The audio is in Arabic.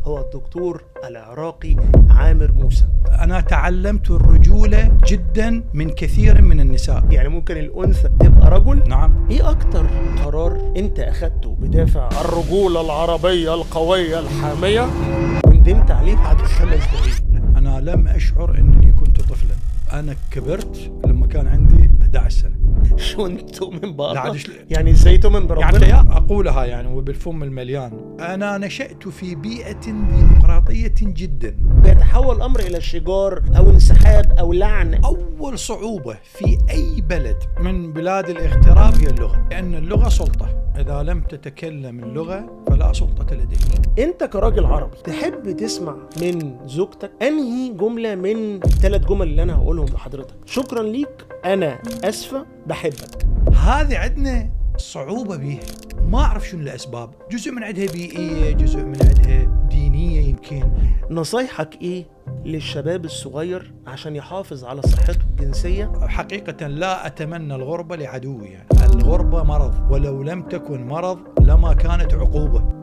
هو الدكتور العراقي عامر موسى. أنا تعلمت الرجولة جدا من كثير من النساء. يعني ممكن الأنثى تبقى رجل؟ نعم. إيه أكتر قرار أنت أخدته بدافع الرجولة العربية القوية الحامية وندمت عليه بعد 5 دقايق؟ أنا لم أشعر أني كنت طفلا، أنا كبرت لما كان عندي 11 سنة. شو انتوا من بعض؟ لا يعني ازاي تؤمن بربنا؟ يعني أقولها يعني وبالفم المليان. أنا نشأت في بيئة ديمقراطية جدا. بيتحول الأمر إلى شجار أو انسحاب أو لعن. أول صعوبة في أي بلد من بلاد الاغتراب هي اللغة، لأن اللغة سلطة، إذا لم تتكلم اللغة فلا سلطة لديك. أنت كراجل عربي تحب تسمع من زوجتك أنهي جملة من 3 جمل اللي أنا هقولهم لحضرتك؟ شكرا ليك، أنا أسفة، بحبك. هذه عندنا صعوبة بيها، ما أعرف شنو الأسباب، جزء من عندها بيئية، جزء من عندها دينية يمكن. نصايحك إيه للشباب الصغير عشان يحافظ على صحته الجنسية؟ حقيقة لا أتمنى الغربة لعدوي، يعني الغربة مرض، ولو لم تكن مرض لما كانت عقوبة.